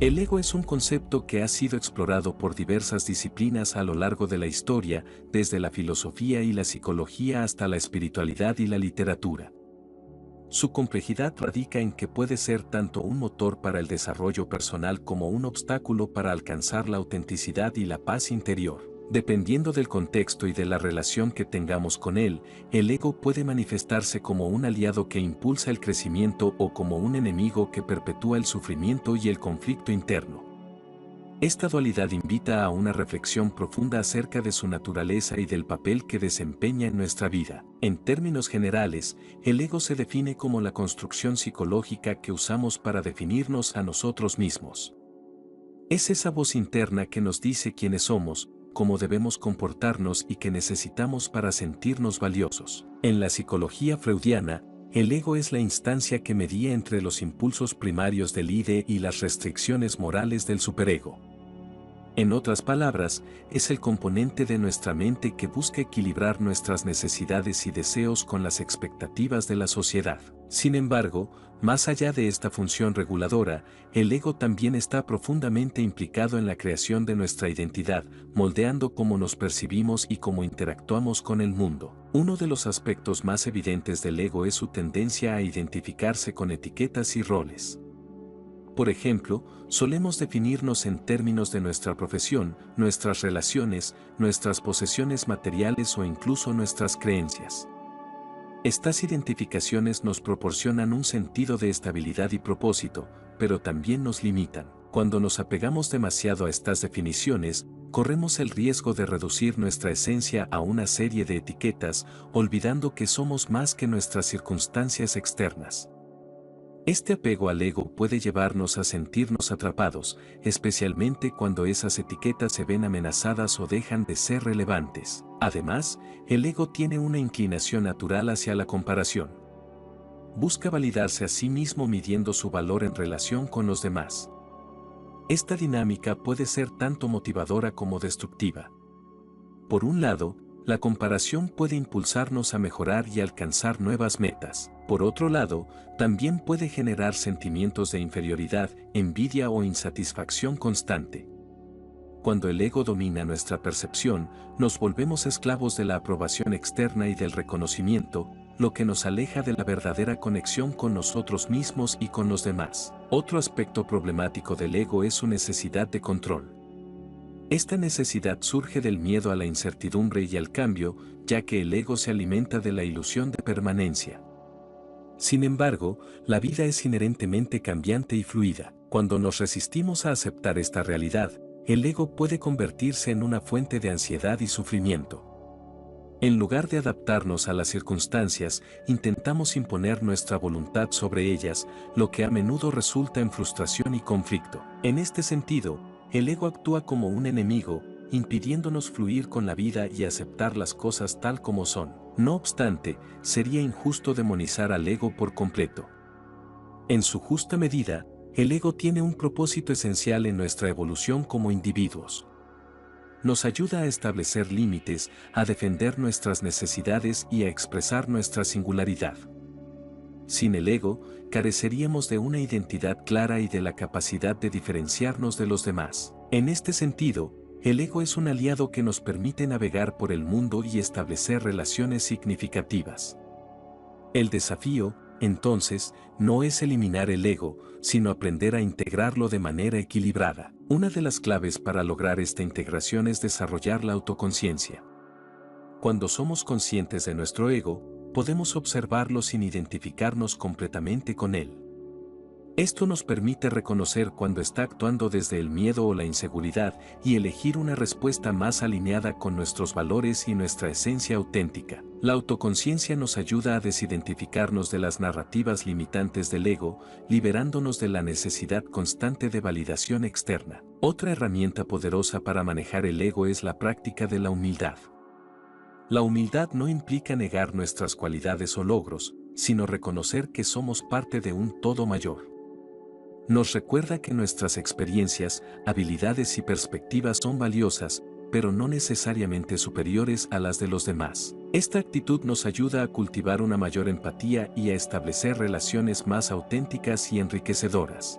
El ego es un concepto que ha sido explorado por diversas disciplinas a lo largo de la historia, desde la filosofía y la psicología hasta la espiritualidad y la literatura. Su complejidad radica en que puede ser tanto un motor para el desarrollo personal como un obstáculo para alcanzar la autenticidad y la paz interior. Dependiendo del contexto y de la relación que tengamos con él, el ego puede manifestarse como un aliado que impulsa el crecimiento o como un enemigo que perpetúa el sufrimiento y el conflicto interno. Esta dualidad invita a una reflexión profunda acerca de su naturaleza y del papel que desempeña en nuestra vida. En términos generales, el ego se define como la construcción psicológica que usamos para definirnos a nosotros mismos. Es esa voz interna que nos dice quiénes somos, cómo debemos comportarnos y qué necesitamos para sentirnos valiosos. En la psicología freudiana, el ego es la instancia que medía entre los impulsos primarios del ide y las restricciones morales del superego. En otras palabras, es el componente de nuestra mente que busca equilibrar nuestras necesidades y deseos con las expectativas de la sociedad. Sin embargo, más allá de esta función reguladora, el ego también está profundamente implicado en la creación de nuestra identidad, moldeando cómo nos percibimos y cómo interactuamos con el mundo. Uno de los aspectos más evidentes del ego es su tendencia a identificarse con etiquetas y roles. Por ejemplo, solemos definirnos en términos de nuestra profesión, nuestras relaciones, nuestras posesiones materiales o incluso nuestras creencias. Estas identificaciones nos proporcionan un sentido de estabilidad y propósito, pero también nos limitan. Cuando nos apegamos demasiado a estas definiciones, corremos el riesgo de reducir nuestra esencia a una serie de etiquetas, olvidando que somos más que nuestras circunstancias externas. Este apego al ego puede llevarnos a sentirnos atrapados, especialmente cuando esas etiquetas se ven amenazadas o dejan de ser relevantes. Además, el ego tiene una inclinación natural hacia la comparación. Busca validarse a sí mismo midiendo su valor en relación con los demás. Esta dinámica puede ser tanto motivadora como destructiva. Por un lado, la comparación puede impulsarnos a mejorar y alcanzar nuevas metas. Por otro lado, también puede generar sentimientos de inferioridad, envidia o insatisfacción constante. Cuando el ego domina nuestra percepción, nos volvemos esclavos de la aprobación externa y del reconocimiento, lo que nos aleja de la verdadera conexión con nosotros mismos y con los demás. Otro aspecto problemático del ego es su necesidad de control. Esta necesidad surge del miedo a la incertidumbre y al cambio, ya que el ego se alimenta de la ilusión de permanencia. Sin embargo, la vida es inherentemente cambiante y fluida. Cuando nos resistimos a aceptar esta realidad, el ego puede convertirse en una fuente de ansiedad y sufrimiento. En lugar de adaptarnos a las circunstancias, intentamos imponer nuestra voluntad sobre ellas, lo que a menudo resulta en frustración y conflicto. En este sentido, el ego actúa como un enemigo, impidiéndonos fluir con la vida y aceptar las cosas tal como son. No obstante, sería injusto demonizar al ego por completo. En su justa medida, el ego tiene un propósito esencial en nuestra evolución como individuos. Nos ayuda a establecer límites, a defender nuestras necesidades y a expresar nuestra singularidad. Sin el ego, careceríamos de una identidad clara y de la capacidad de diferenciarnos de los demás. En este sentido, el ego es un aliado que nos permite navegar por el mundo y establecer relaciones significativas. El desafío, entonces, no es eliminar el ego, sino aprender a integrarlo de manera equilibrada. Una de las claves para lograr esta integración es desarrollar la autoconciencia. Cuando somos conscientes de nuestro ego, podemos observarlo sin identificarnos completamente con él. Esto nos permite reconocer cuando está actuando desde el miedo o la inseguridad y elegir una respuesta más alineada con nuestros valores y nuestra esencia auténtica. La autoconciencia nos ayuda a desidentificarnos de las narrativas limitantes del ego, liberándonos de la necesidad constante de validación externa. Otra herramienta poderosa para manejar el ego es la práctica de la humildad. La humildad no implica negar nuestras cualidades o logros, sino reconocer que somos parte de un todo mayor. Nos recuerda que nuestras experiencias, habilidades y perspectivas son valiosas, pero no necesariamente superiores a las de los demás. Esta actitud nos ayuda a cultivar una mayor empatía y a establecer relaciones más auténticas y enriquecedoras.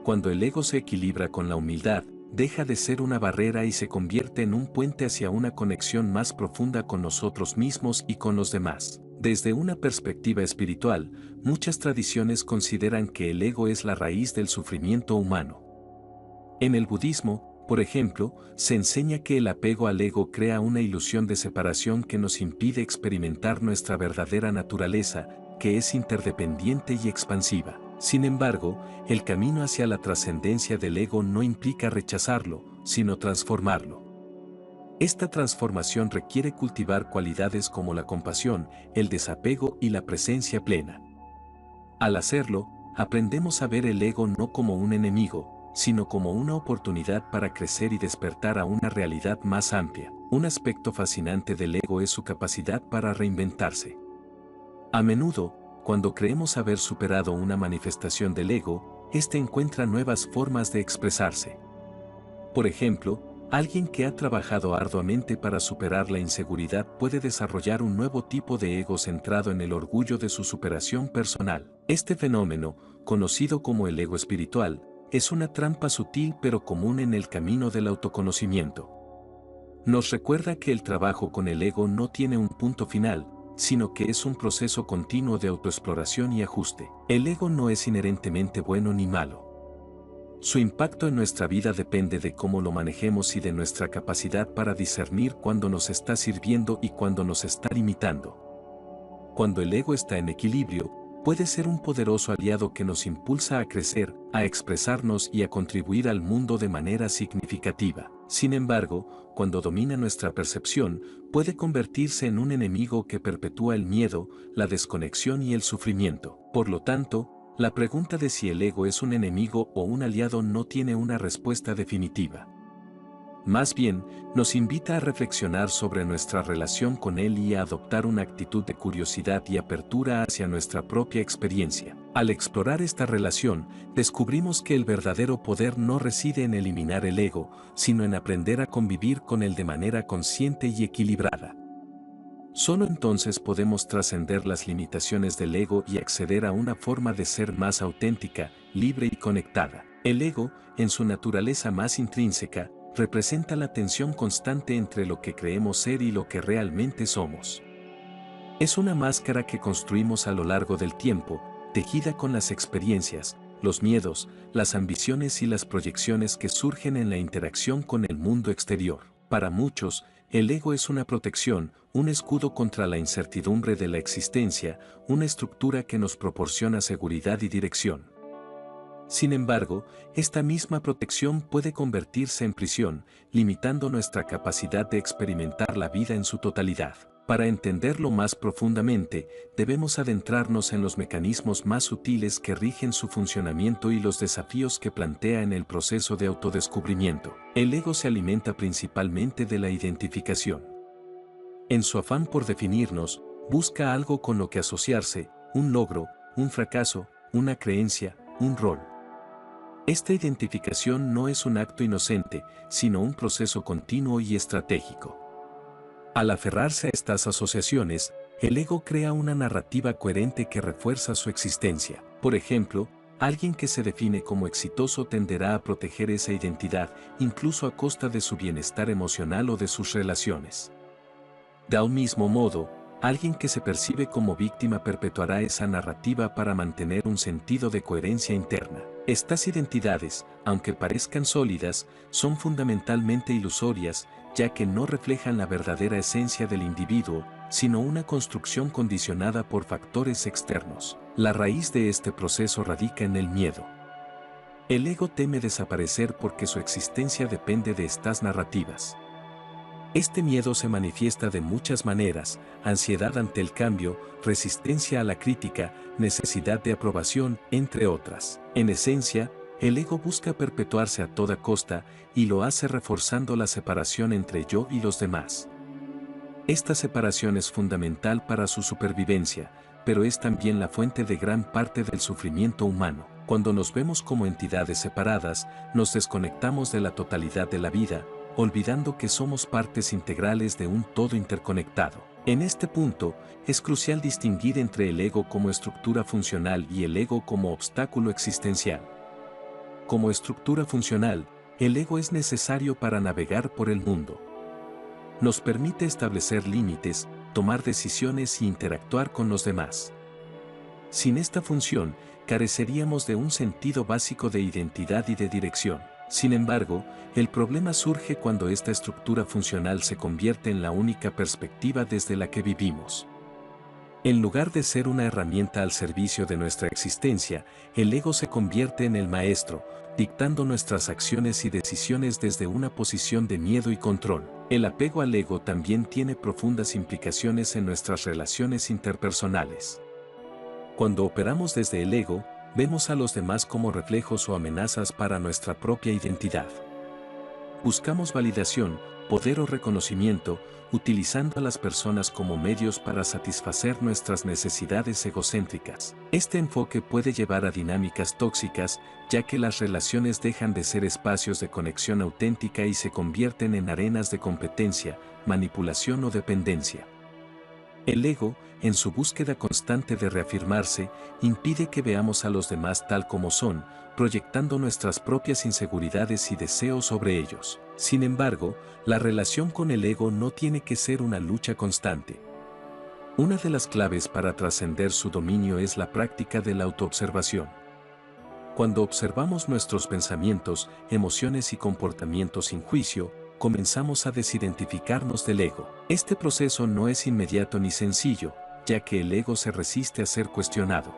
Cuando el ego se equilibra con la humildad, deja de ser una barrera y se convierte en un puente hacia una conexión más profunda con nosotros mismos y con los demás. Desde una perspectiva espiritual, muchas tradiciones consideran que el ego es la raíz del sufrimiento humano. En el budismo, por ejemplo, se enseña que el apego al ego crea una ilusión de separación que nos impide experimentar nuestra verdadera naturaleza, que es interdependiente y expansiva. Sin embargo, el camino hacia la trascendencia del ego no implica rechazarlo, sino transformarlo. Esta transformación requiere cultivar cualidades como la compasión, el desapego y la presencia plena. Al hacerlo, aprendemos a ver el ego no como un enemigo, sino como una oportunidad para crecer y despertar a una realidad más amplia. Un aspecto fascinante del ego es su capacidad para reinventarse. A menudo, cuando creemos haber superado una manifestación del ego, éste encuentra nuevas formas de expresarse. Por ejemplo, alguien que ha trabajado arduamente para superar la inseguridad puede desarrollar un nuevo tipo de ego centrado en el orgullo de su superación personal. Este fenómeno, conocido como el ego espiritual, es una trampa sutil pero común en el camino del autoconocimiento. Nos recuerda que el trabajo con el ego no tiene un punto final, sino que es un proceso continuo de autoexploración y ajuste. El ego no es inherentemente bueno ni malo. Su impacto en nuestra vida depende de cómo lo manejemos y de nuestra capacidad para discernir cuándo nos está sirviendo y cuándo nos está limitando. Cuando el ego está en equilibrio, puede ser un poderoso aliado que nos impulsa a crecer, a expresarnos y a contribuir al mundo de manera significativa. Sin embargo, cuando domina nuestra percepción, puede convertirse en un enemigo que perpetúa el miedo, la desconexión y el sufrimiento. Por lo tanto, la pregunta de si el ego es un enemigo o un aliado no tiene una respuesta definitiva. Más bien, nos invita a reflexionar sobre nuestra relación con él y a adoptar una actitud de curiosidad y apertura hacia nuestra propia experiencia. Al explorar esta relación, descubrimos que el verdadero poder no reside en eliminar el ego, sino en aprender a convivir con él de manera consciente y equilibrada. Solo entonces podemos trascender las limitaciones del ego y acceder a una forma de ser más auténtica, libre y conectada. El ego, en su naturaleza más intrínseca, representa la tensión constante entre lo que creemos ser y lo que realmente somos. Es una máscara que construimos a lo largo del tiempo, tejida con las experiencias, los miedos, las ambiciones y las proyecciones que surgen en la interacción con el mundo exterior. Para muchos, el ego es una protección, un escudo contra la incertidumbre de la existencia, una estructura que nos proporciona seguridad y dirección. Sin embargo, esta misma protección puede convertirse en prisión, limitando nuestra capacidad de experimentar la vida en su totalidad. Para entenderlo más profundamente, debemos adentrarnos en los mecanismos más sutiles que rigen su funcionamiento y los desafíos que plantea en el proceso de autodescubrimiento. El ego se alimenta principalmente de la identificación. En su afán por definirnos, busca algo con lo que asociarse, un logro, un fracaso, una creencia, un rol. Esta identificación no es un acto inocente, sino un proceso continuo y estratégico. Al aferrarse a estas asociaciones, el ego crea una narrativa coherente que refuerza su existencia. Por ejemplo, alguien que se define como exitoso tenderá a proteger esa identidad, incluso a costa de su bienestar emocional o de sus relaciones. De un mismo modo, alguien que se percibe como víctima perpetuará esa narrativa para mantener un sentido de coherencia interna. Estas identidades, aunque parezcan sólidas, son fundamentalmente ilusorias, ya que no reflejan la verdadera esencia del individuo, sino una construcción condicionada por factores externos. La raíz de este proceso radica en el miedo. El ego teme desaparecer porque su existencia depende de estas narrativas. Este miedo se manifiesta de muchas maneras: ansiedad ante el cambio, resistencia a la crítica, necesidad de aprobación, entre otras. En esencia, el ego busca perpetuarse a toda costa y lo hace reforzando la separación entre yo y los demás. Esta separación es fundamental para su supervivencia, pero es también la fuente de gran parte del sufrimiento humano. Cuando nos vemos como entidades separadas, nos desconectamos de la totalidad de la vida, olvidando que somos partes integrales de un todo interconectado. En este punto, es crucial distinguir entre el ego como estructura funcional y el ego como obstáculo existencial. Como estructura funcional, el ego es necesario para navegar por el mundo. Nos permite establecer límites, tomar decisiones y interactuar con los demás. Sin esta función, careceríamos de un sentido básico de identidad y de dirección. Sin embargo, el problema surge cuando esta estructura funcional se convierte en la única perspectiva desde la que vivimos. En lugar de ser una herramienta al servicio de nuestra existencia, el ego se convierte en el maestro, dictando nuestras acciones y decisiones desde una posición de miedo y control. El apego al ego también tiene profundas implicaciones en nuestras relaciones interpersonales. Cuando operamos desde el ego, vemos a los demás como reflejos o amenazas para nuestra propia identidad. Buscamos validación, poder o reconocimiento, utilizando a las personas como medios para satisfacer nuestras necesidades egocéntricas. Este enfoque puede llevar a dinámicas tóxicas, ya que las relaciones dejan de ser espacios de conexión auténtica y se convierten en arenas de competencia, manipulación o dependencia. El ego, en su búsqueda constante de reafirmarse, impide que veamos a los demás tal como son, proyectando nuestras propias inseguridades y deseos sobre ellos. Sin embargo, la relación con el ego no tiene que ser una lucha constante. Una de las claves para trascender su dominio es la práctica de la autoobservación. Cuando observamos nuestros pensamientos, emociones y comportamientos sin juicio, comenzamos a desidentificarnos del ego. Este proceso no es inmediato ni sencillo, ya que el ego se resiste a ser cuestionado.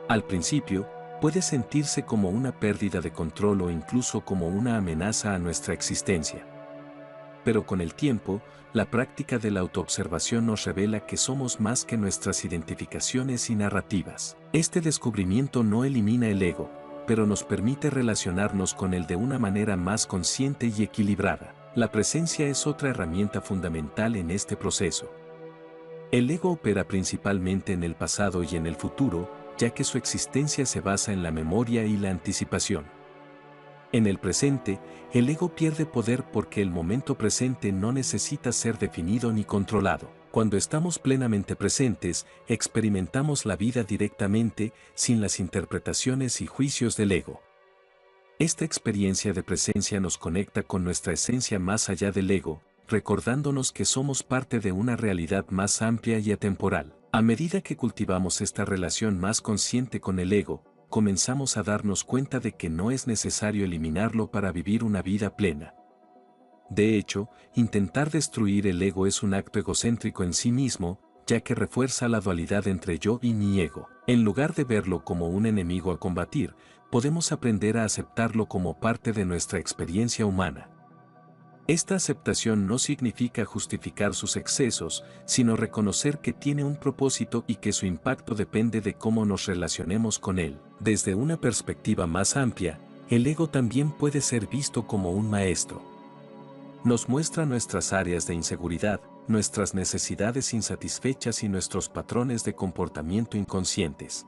Al principio, puede sentirse como una pérdida de control o incluso como una amenaza a nuestra existencia. Pero con el tiempo, la práctica de la autoobservación nos revela que somos más que nuestras identificaciones y narrativas. Este descubrimiento no elimina el ego, pero nos permite relacionarnos con él de una manera más consciente y equilibrada. La presencia es otra herramienta fundamental en este proceso. El ego opera principalmente en el pasado y en el futuro, ya que su existencia se basa en la memoria y la anticipación. En el presente, el ego pierde poder porque el momento presente no necesita ser definido ni controlado. Cuando estamos plenamente presentes, experimentamos la vida directamente, sin las interpretaciones y juicios del ego. Esta experiencia de presencia nos conecta con nuestra esencia más allá del ego, recordándonos que somos parte de una realidad más amplia y atemporal. A medida que cultivamos esta relación más consciente con el ego, comenzamos a darnos cuenta de que no es necesario eliminarlo para vivir una vida plena. De hecho, intentar destruir el ego es un acto egocéntrico en sí mismo, ya que refuerza la dualidad entre yo y mi ego. En lugar de verlo como un enemigo a combatir, podemos aprender a aceptarlo como parte de nuestra experiencia humana. Esta aceptación no significa justificar sus excesos, sino reconocer que tiene un propósito y que su impacto depende de cómo nos relacionemos con él. Desde una perspectiva más amplia, el ego también puede ser visto como un maestro. Nos muestra nuestras áreas de inseguridad, nuestras necesidades insatisfechas y nuestros patrones de comportamiento inconscientes.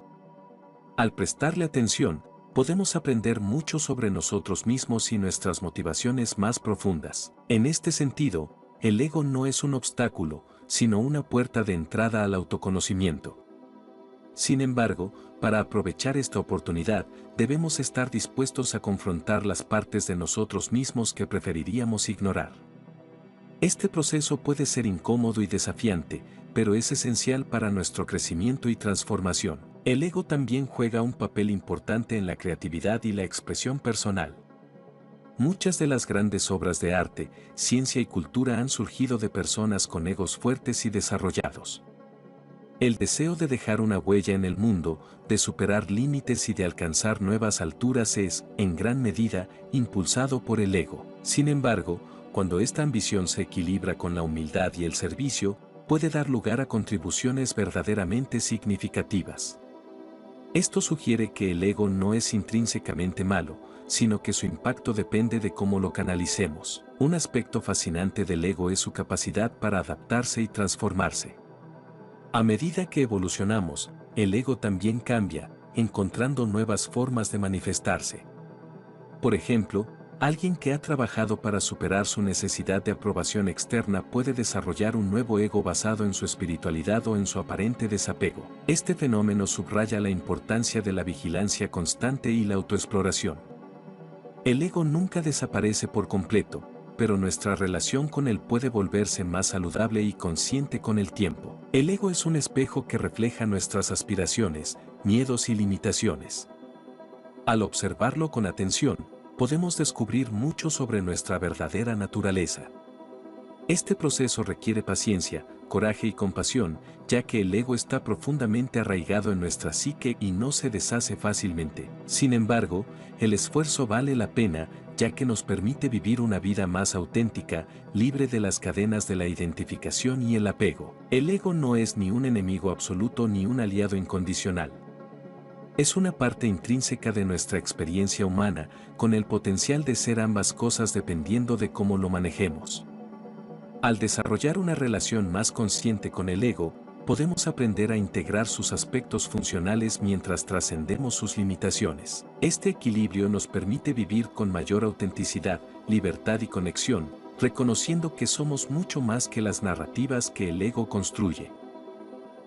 Al prestarle atención, podemos aprender mucho sobre nosotros mismos y nuestras motivaciones más profundas. En este sentido, el ego no es un obstáculo, sino una puerta de entrada al autoconocimiento. Sin embargo, para aprovechar esta oportunidad, debemos estar dispuestos a confrontar las partes de nosotros mismos que preferiríamos ignorar. Este proceso puede ser incómodo y desafiante, pero es esencial para nuestro crecimiento y transformación. El ego también juega un papel importante en la creatividad y la expresión personal. Muchas de las grandes obras de arte, ciencia y cultura han surgido de personas con egos fuertes y desarrollados. El deseo de dejar una huella en el mundo, de superar límites y de alcanzar nuevas alturas es, en gran medida, impulsado por el ego. Sin embargo, cuando esta ambición se equilibra con la humildad y el servicio, puede dar lugar a contribuciones verdaderamente significativas. Esto sugiere que el ego no es intrínsecamente malo, sino que su impacto depende de cómo lo canalicemos. Un aspecto fascinante del ego es su capacidad para adaptarse y transformarse. A medida que evolucionamos, el ego también cambia, encontrando nuevas formas de manifestarse. Por ejemplo, alguien que ha trabajado para superar su necesidad de aprobación externa puede desarrollar un nuevo ego basado en su espiritualidad o en su aparente desapego. Este fenómeno subraya la importancia de la vigilancia constante y la autoexploración. El ego nunca desaparece por completo, pero nuestra relación con él puede volverse más saludable y consciente con el tiempo. El ego es un espejo que refleja nuestras aspiraciones, miedos y limitaciones. Al observarlo con atención, podemos descubrir mucho sobre nuestra verdadera naturaleza. Este proceso requiere paciencia, coraje y compasión, ya que el ego está profundamente arraigado en nuestra psique y no se deshace fácilmente. Sin embargo, el esfuerzo vale la pena, ya que nos permite vivir una vida más auténtica, libre de las cadenas de la identificación y el apego. El ego no es ni un enemigo absoluto ni un aliado incondicional. Es una parte intrínseca de nuestra experiencia humana, con el potencial de ser ambas cosas dependiendo de cómo lo manejemos. Al desarrollar una relación más consciente con el ego, podemos aprender a integrar sus aspectos funcionales mientras trascendemos sus limitaciones. Este equilibrio nos permite vivir con mayor autenticidad, libertad y conexión, reconociendo que somos mucho más que las narrativas que el ego construye.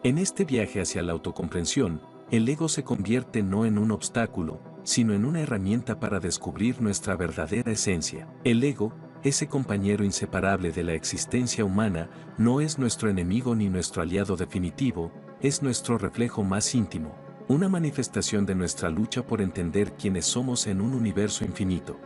En este viaje hacia la autocomprensión, el ego se convierte no en un obstáculo, sino en una herramienta para descubrir nuestra verdadera esencia. El ego, ese compañero inseparable de la existencia humana, no es nuestro enemigo ni nuestro aliado definitivo, es nuestro reflejo más íntimo, una manifestación de nuestra lucha por entender quiénes somos en un universo infinito.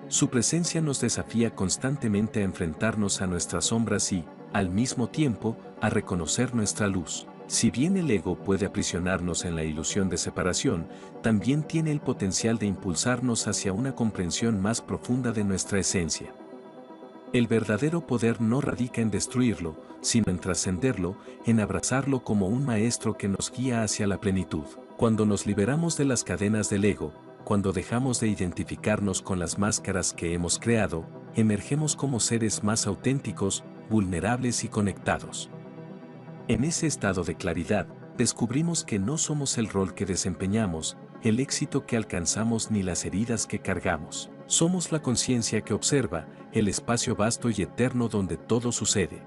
Su presencia nos desafía constantemente a enfrentarnos a nuestras sombras y, al mismo tiempo, a reconocer nuestra luz. Si bien el ego puede aprisionarnos en la ilusión de separación, también tiene el potencial de impulsarnos hacia una comprensión más profunda de nuestra esencia. El verdadero poder no radica en destruirlo, sino en trascenderlo, en abrazarlo como un maestro que nos guía hacia la plenitud. Cuando nos liberamos de las cadenas del ego, cuando dejamos de identificarnos con las máscaras que hemos creado, emergemos como seres más auténticos, vulnerables y conectados. En ese estado de claridad, descubrimos que no somos el rol que desempeñamos, el éxito que alcanzamos ni las heridas que cargamos. Somos la conciencia que observa, el espacio vasto y eterno donde todo sucede.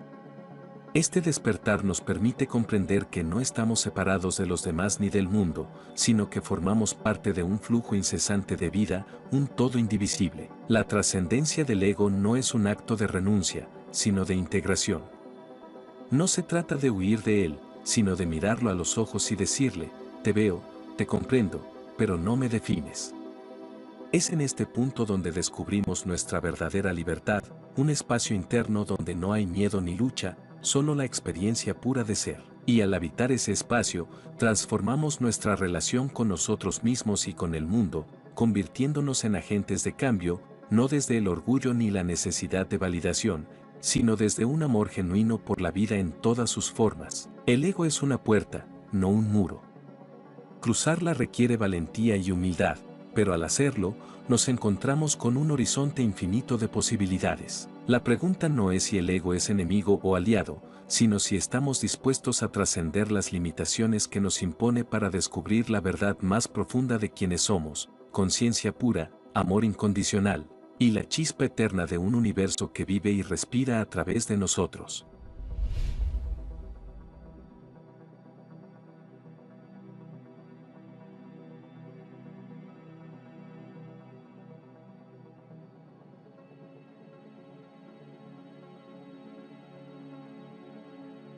Este despertar nos permite comprender que no estamos separados de los demás ni del mundo, sino que formamos parte de un flujo incesante de vida, un todo indivisible. La trascendencia del ego no es un acto de renuncia, sino de integración. No se trata de huir de él, sino de mirarlo a los ojos y decirle, te veo, te comprendo, pero no me defines. Es en este punto donde descubrimos nuestra verdadera libertad, un espacio interno donde no hay miedo ni lucha, solo la experiencia pura de ser. Y al habitar ese espacio, transformamos nuestra relación con nosotros mismos y con el mundo, convirtiéndonos en agentes de cambio, no desde el orgullo ni la necesidad de validación, sino desde un amor genuino por la vida en todas sus formas. El ego es una puerta, no un muro. Cruzarla requiere valentía y humildad, pero al hacerlo, nos encontramos con un horizonte infinito de posibilidades. La pregunta no es si el ego es enemigo o aliado, sino si estamos dispuestos a trascender las limitaciones que nos impone para descubrir la verdad más profunda de quienes somos, conciencia pura, amor incondicional, y la chispa eterna de un universo que vive y respira a través de nosotros.